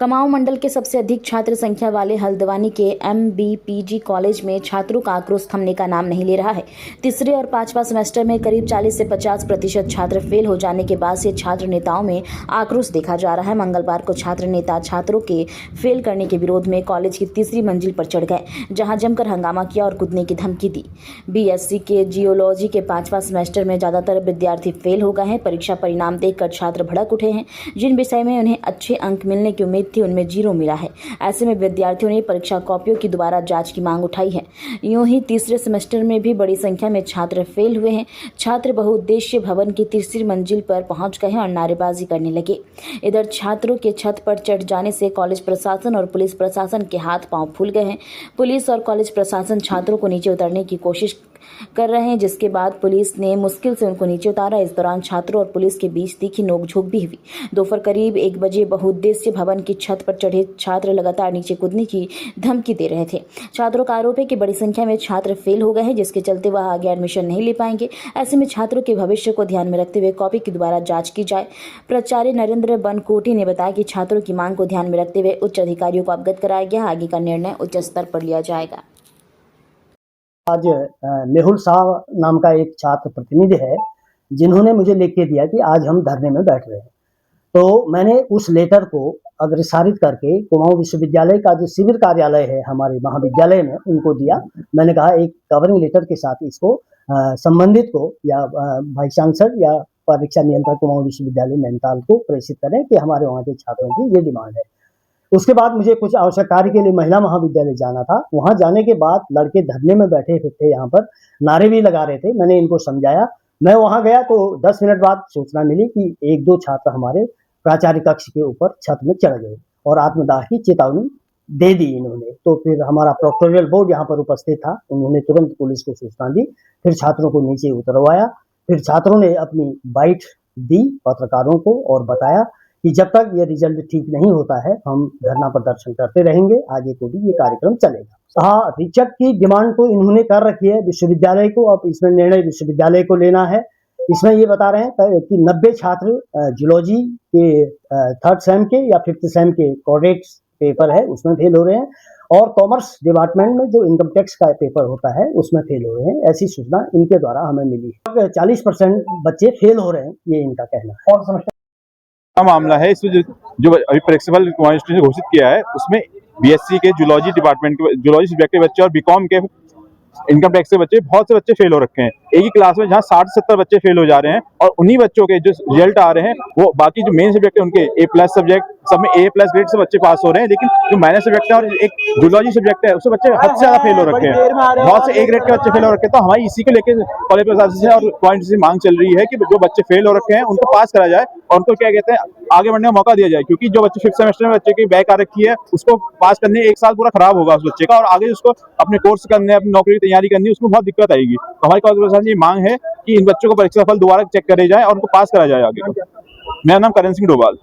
कमाऊं मंडल के सबसे अधिक छात्र संख्या वाले हल्द्वानी के MBPG कॉलेज में छात्रों का आक्रोश थमने का नाम नहीं ले रहा है। तीसरे और पांचवा सेमेस्टर में करीब 40 से 50% छात्र फेल हो जाने के बाद से छात्र नेताओं में आक्रोश देखा जा रहा है। मंगलवार को छात्र नेता छात्रों के फेल करने के विरोध में कॉलेज की तीसरी मंजिल पर चढ़ गए, जहां जमकर हंगामा किया और कूदने की धमकी दी। BSc के जियोलॉजी के 5वां सेमेस्टर में ज्यादातर विद्यार्थी फेल हो गए हैं। परीक्षा परिणाम देखकर छात्र भड़क उठे हैं। जिन विषय में उन्हें अच्छे अंक मिलने की उम्मीद थी उनमें 0 मिला है। ऐसे में विद्यार्थियों ने परीक्षा कॉपियों की दोबारा जांच की मांग उठाई है। यूं ही तीसरे सेमेस्टर में भी बड़ी संख्या में छात्र फेल हुए हैं। छात्र बहुउद्देशीय भवन की तीसरी मंजिल पर पहुंच गए हैं और नारेबाजी करने लगे। इधर छात्रों के छत पर चढ़ जाने से कॉलेज प्रशासन और पुलिस प्रशासन के हाथ पांव फूल गए हैं। पुलिस और कॉलेज प्रशासन छात्रों को नीचे उतारने की कोशिश कर रहे हैं, जिसके बाद पुलिस ने मुश्किल से उनको नीचे उतारा। इस दौरान छात्रों और पुलिस के बीच तीखी नोकझोंक भी हुई। दोपहर करीब 1 बजे बहुउद्देशीय भवन की छत पर चढ़े छात्र लगातार नीचे कूदने की धमकी दे रहे थे। छात्रों का आरोप है कि बड़ी संख्या में छात्र फेल हो गए हैं, जिसके चलते वह आगे एडमिशन नहीं ले पाएंगे। ऐसे में छात्रों के भविष्य को ध्यान में रखते हुए कॉपी की दोबारा जाँच की जाए। प्राचार्य नरेंद्र बनकोटी ने बताया कि छात्रों की मांग को ध्यान में रखते हुए उच्च अधिकारियों को अवगत कराया गया। आगे का निर्णय उच्च स्तर पर लिया जाएगा। आज मेहुल शाह नाम का एक छात्र प्रतिनिधि है, जिन्होंने मुझे लिख के दिया कि आज हम धरने में बैठ रहे हैं। तो मैंने उस लेटर को अग्रसारित करके कुमाऊं विश्वविद्यालय का जो शिविर कार्यालय है हमारे महाविद्यालय में उनको दिया। मैंने कहा एक कवरिंग लेटर के साथ इसको संबंधित को या वाइस चांसलर या परीक्षा नियंत्रक कुमाऊं विश्वविद्यालय नैनीताल को प्रेषित करें कि हमारे वहाँ के छात्रों की ये डिमांड है। उसके बाद मुझे कुछ आवश्यक कार्य के लिए महिला महाविद्यालय जाना था। वहां जाने के बाद लड़के धरने में बैठे थे, यहाँ पर नारे भी लगा रहे थे। मैंने इनको समझाया। मैं वहां गया तो 10 मिनट बाद सूचना मिली कि 1-2 छात्र हमारे प्राचार्य कक्ष के ऊपर छत में चढ़ गए और आत्मदाह की चेतावनी दे दी इन्होंने। तो फिर हमारा प्रोक्टोरियल बोर्ड यहाँ पर उपस्थित था, उन्होंने तुरंत पुलिस को सूचना दी। फिर छात्रों को नीचे उतरवाया। फिर छात्रों ने अपनी बाइट दी पत्रकारों को और बताया कि जब तक ये रिजल्ट ठीक नहीं होता है हम धरना प्रदर्शन करते रहेंगे, आगे को भी ये कार्यक्रम चलेगा। हाँ, रिचेक की डिमांड तो इन्होंने कर रखी है विश्वविद्यालय को। अब इसमें निर्णय विश्वविद्यालय को लेना है। इसमें ये बता रहे हैं कि 90 छात्र जियोलॉजी के 3rd सेम के या 5th सेम के कोडेक्स पेपर है उसमें फेल हो रहे हैं, और कॉमर्स डिपार्टमेंट में जो इनकम टैक्स का पेपर होता है उसमें फेल हो रहे हैं। ऐसी सूचना इनके द्वारा हमें मिली है। 40% बच्चे फेल हो रहे हैं, ये इनका कहना है। और समस्या मामला है इसमें जो अभी प्रिंसिपल ने घोषित किया है उसमें BSc के जूलॉजी डिपार्टमेंट के जूलॉजी सब्जेक्ट के बच्चे और बीकॉम के इनकम टैक्स के बच्चे बहुत से बच्चे फेल हो रखे हैं। एक ही क्लास में जहां 60 से 70 बच्चे फेल हो जा रहे हैं और उन्हीं बच्चों के जो रिजल्ट आ रहे हैं वो बाकी जो मेन सब्जेक्ट है उनके A+ सब्जेक्ट सब में A+ ग्रेड से बच्चे पास हो रहे हैं, लेकिन जो माइनर सब्जेक्ट है और एक जूलॉजी सब्जेक्ट है उससे बच्चे हद से ज्यादा फेल हो रखे हैं। बहुत से A ग्रेड के बच्चे फेल हो रखे हैं। तो हमारी इसी को लेकर कॉलेज प्रशासन से और पॉइंट से मांग चल रही है कि जो बच्चे फेल हो रखे हैं उनको पास करा जाए और उनको क्या कहते हैं आगे बढ़ने का मौका दिया जाए, क्योंकि जो बच्चे 5th सेमेस्टर में बच्चे की बैक आ रखी है उसको पास करने 1 साल पूरा खराब होगा उस बच्चे का, और आगे उसको अपने कोर्स करने अपनी नौकरी की तैयारी करनी उसमें बहुत दिक्कत आएगी। तो हमारी कॉलेज प्रशासन की मांग है कि इन बच्चों को परीक्षा फल दोबारा चेक करे जाए और उनको पास करा जाए आगे को। मेरा नाम करण सिंह डोभाल।